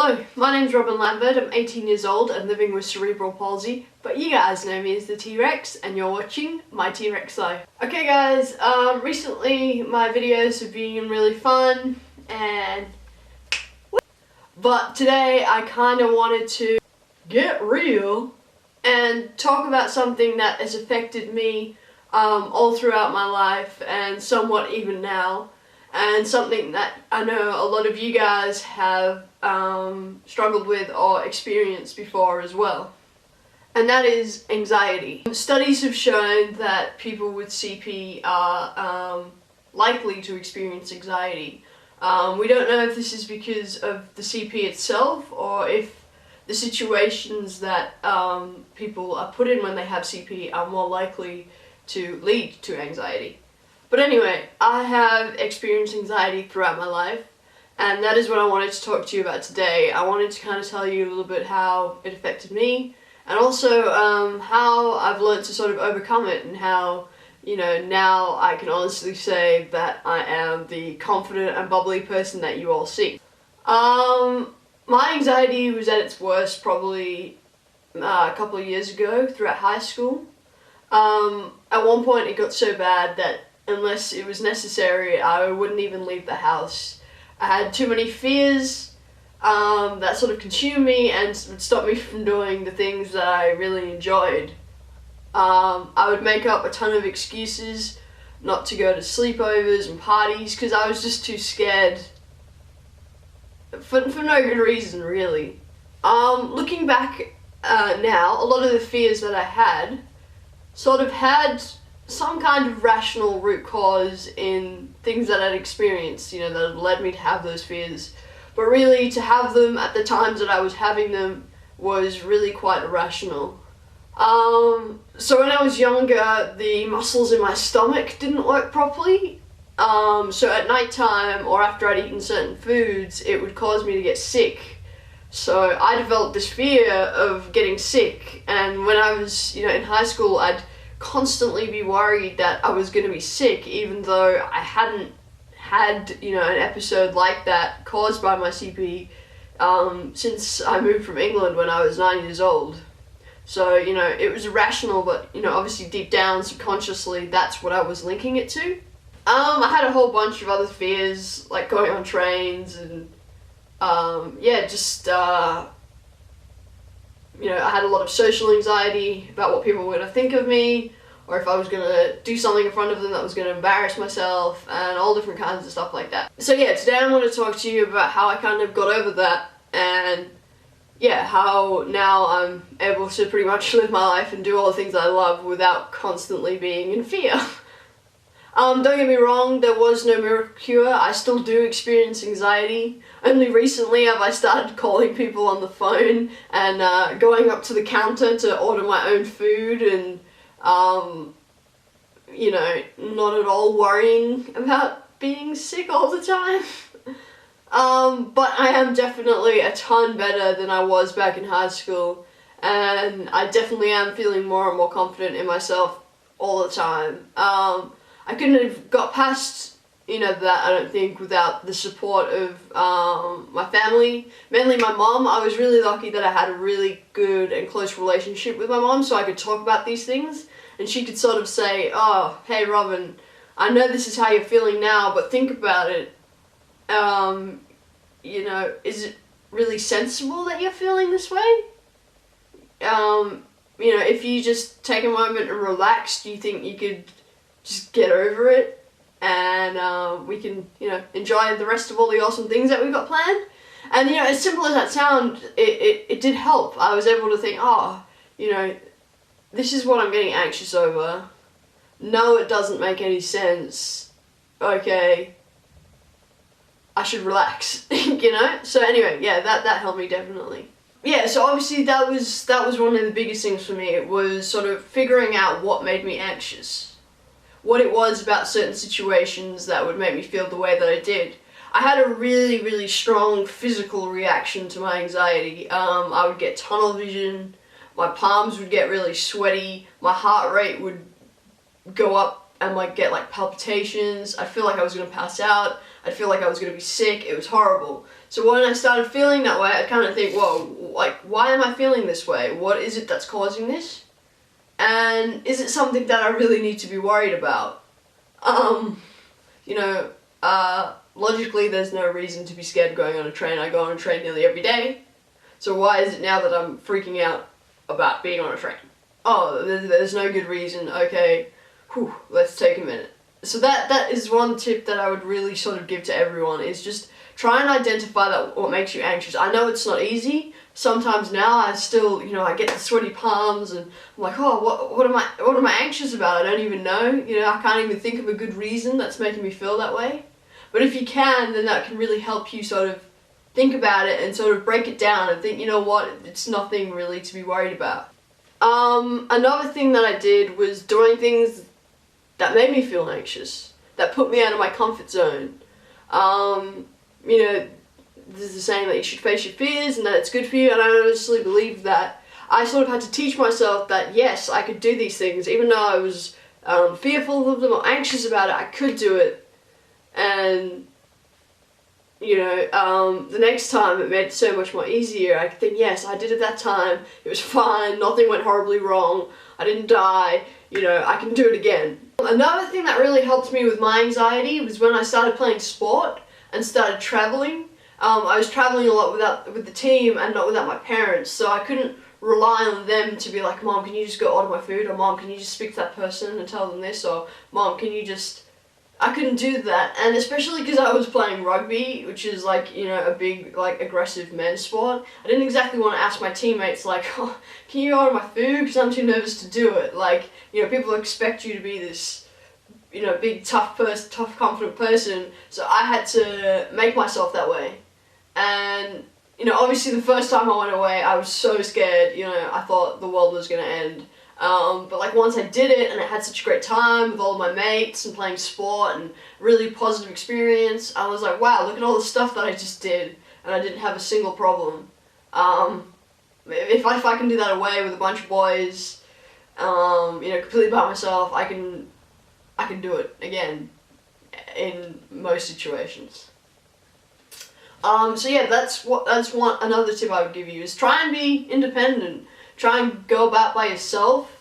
Hello, my name's Robin Lambert, I'm 18 years old and living with cerebral palsy, but you guys know me as the T-Rex and you're watching my T-Rex Life. Okay guys, recently my videos have been really fun but today I kind of wanted to get real and talk about something that has affected me all throughout my life and somewhat even now, and something that I know a lot of you guys have struggled with or experienced before as well, and that is anxiety. Studies have shown that people with CP are likely to experience anxiety. We don't know if this is because of the CP itself or if the situations that people are put in when they have CP are more likely to lead to anxiety. But anyway, I have experienced anxiety throughout my life, and that is what I wanted to talk to you about today. I wanted to kind of tell you a little bit how it affected me, and also how I've learned to sort of overcome it, and how, you know, now I can honestly say that I am the confident and bubbly person that you all see. My anxiety was at its worst probably a couple of years ago throughout high school. At one point it got so bad that unless it was necessary, I wouldn't even leave the house. I had too many fears that sort of consumed me and would stop me from doing the things that I really enjoyed. I would make up a ton of excuses not to go to sleepovers and parties because I was just too scared for no good reason, really. Looking back now, a lot of the fears that I had sort of had some kind of rational root cause in things that I'd experienced, you know, that had led me to have those fears. But really, to have them at the times that I was having them was really quite irrational. So when I was younger, the muscles in my stomach didn't work properly. So at night time or after I'd eaten certain foods, it would cause me to get sick. So I developed this fear of getting sick, and when I was, you know, in high school, I'd constantly be worried that I was going to be sick, even though I hadn't had, you know, an episode like that caused by my CP since I moved from England when I was 9 years old. So, you know, it was irrational, but, you know, obviously deep down, subconsciously, that's what I was linking it to. I had a whole bunch of other fears, like going on trains and, yeah, just, you know, I had a lot of social anxiety about what people were going to think of me, or if I was going to do something in front of them that was going to embarrass myself, and all different kinds of stuff like that. So yeah, today I want to talk to you about how I kind of got over that, and yeah, how now I'm able to pretty much live my life and do all the things I love without constantly being in fear. Don't get me wrong, there was no miracle cure. I still do experience anxiety. Only recently have I started calling people on the phone and going up to the counter to order my own food and, you know, not at all worrying about being sick all the time. But I am definitely a ton better than I was back in high school, and I definitely am feeling more and more confident in myself all the time. I couldn't have got past, you know, that, I don't think, without the support of my family, mainly my mom. I was really lucky that I had a really good and close relationship with my mom, so I could talk about these things, and she could sort of say, oh, hey Robin, I know this is how you're feeling now, but think about it. You know, is it really sensible that you're feeling this way? You know, if you just take a moment and relax, do you think you could just get over it and we can, you know, enjoy the rest of all the awesome things that we've got planned? And, you know, as simple as that sounds, it did help. I was able to think, oh, you know, this is what I'm getting anxious over. No, it doesn't make any sense. Okay, I should relax, you know? So anyway, yeah, that helped me definitely. Yeah, so obviously that was one of the biggest things for me. It was sort of figuring out what made me anxious. What it was about certain situations that would make me feel the way that I did. I had a really, really strong physical reaction to my anxiety. I would get tunnel vision, my palms would get really sweaty, my heart rate would go up and like get like palpitations, I feel like I was going to pass out. I'd feel like I was going to be sick. It was horrible. So when I started feeling that way, I'd kind of think, whoa, like, why am I feeling this way? What is it that's causing this? And is it something that I really need to be worried about? You know, logically there's no reason to be scared of going on a train. I go on a train nearly every day. So why is it now that I'm freaking out about being on a train? Oh, there's no good reason. Okay, whew, let's take a minute. So that is one tip that I would really sort of give to everyone, is just try and identify what makes you anxious. I know it's not easy. Sometimes now I still, you know, I get the sweaty palms and I'm like, oh, what am I anxious about? I don't even know. You know, I can't even think of a good reason that's making me feel that way. But if you can, then that can really help you sort of think about it and sort of break it down and think, you know what, it's nothing really to be worried about. Another thing that I did was doing things that made me feel anxious, that put me out of my comfort zone. You know, there's the saying that you should face your fears and that it's good for you, and I honestly believe that. I sort of had to teach myself that yes, I could do these things, even though I was fearful of them or anxious about it, I could do it. And you know, the next time it made it so much more easier. I could think, yes, I did it that time, it was fine, nothing went horribly wrong, I didn't die, you know, I can do it again. Another thing that really helped me with my anxiety was when I started playing sport and started traveling. I was traveling a lot with the team and not without my parents, so I couldn't rely on them to be like, Mom, can you just go order my food? Or Mom, can you just speak to that person and tell them this? Or Mom, can you just... I couldn't do that, and especially because I was playing rugby, which is like, you know, a big, like, aggressive men's sport. I didn't exactly want to ask my teammates, like, oh, can you order my food? Because I'm too nervous to do it. Like, you know, people expect you to be this, you know, big, tough, confident person, so I had to make myself that way. And, you know, obviously the first time I went away, I was so scared, you know, I thought the world was going to end. But like once I did it and I had such a great time with all of my mates and playing sport and really positive experience, I was like, wow, look at all the stuff that I just did and I didn't have a single problem. If I can do that away with a bunch of boys, you know, completely by myself, I can do it again in most situations. So yeah, that's another tip I would give you, is try and be independent. Try and go about by yourself,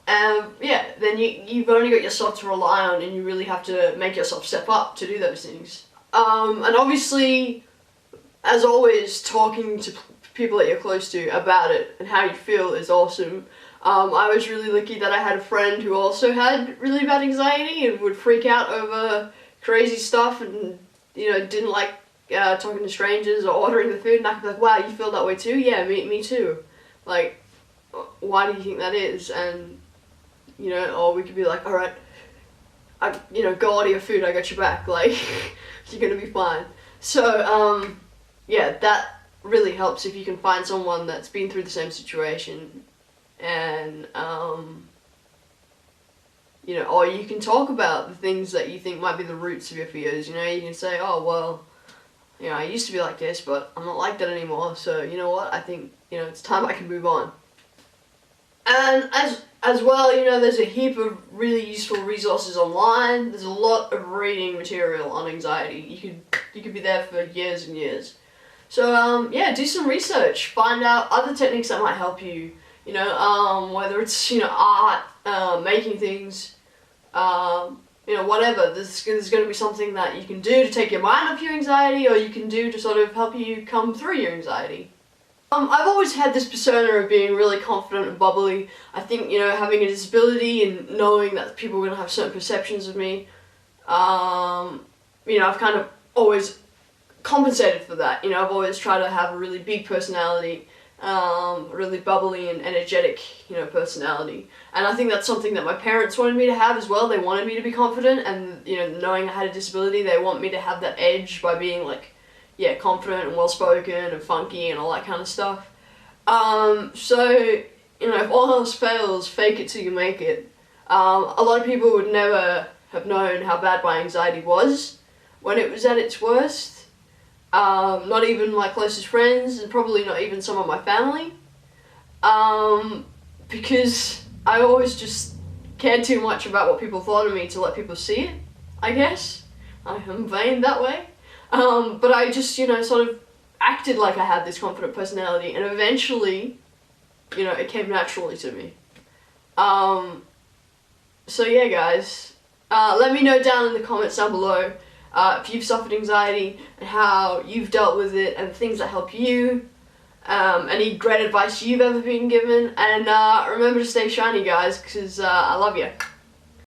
and yeah, then you've only got yourself to rely on, and you really have to make yourself step up to do those things. And obviously, as always, talking to people that you're close to about it and how you feel is awesome. I was really lucky that I had a friend who also had really bad anxiety and would freak out over crazy stuff and, you know, didn't like talking to strangers or ordering the food, and I could be like, wow, you feel that way too? Yeah, me too. Like, why do you think that is? And, you know, or we could be like, alright, you know, go order your food, I got your back, like, you're gonna be fine. So, yeah, that really helps if you can find someone that's been through the same situation, and, you know, or you can talk about the things that you think might be the roots of your fears. You know, you can say, oh, well, you know, I used to be like this, but I'm not like that anymore, so, you know what, I think, you know, it's time I can move on. And as well, you know, there's a heap of really useful resources online. There's a lot of reading material on anxiety. You could be there for years and years. So yeah, do some research. Find out other techniques that might help you. You know, whether it's, you know, art, making things, you know, whatever. There's going to be something that you can do to take your mind off your anxiety, or you can do to sort of help you come through your anxiety. I've always had this persona of being really confident and bubbly. I think, you know, having a disability and knowing that people are going to have certain perceptions of me, you know, I've kind of always compensated for that. You know, I've always tried to have a really big personality, really bubbly and energetic, you know, personality. And I think that's something that my parents wanted me to have as well. They wanted me to be confident, and, you know, knowing I had a disability, they want me to have that edge by being, like, yeah, confident and well-spoken and funky and all that kind of stuff. So, you know, if all else fails, fake it till you make it. A lot of people would never have known how bad my anxiety was when it was at its worst. Not even my closest friends, and probably not even some of my family. Because I always just cared too much about what people thought of me to let people see it, I guess. I am vain that way. But I just, you know, sort of acted like I had this confident personality, and eventually, you know, it came naturally to me. So yeah, guys, let me know down in the comments down below if you've suffered anxiety and how you've dealt with it and things that help you, any great advice you've ever been given, and remember to stay shiny, guys, because I love you.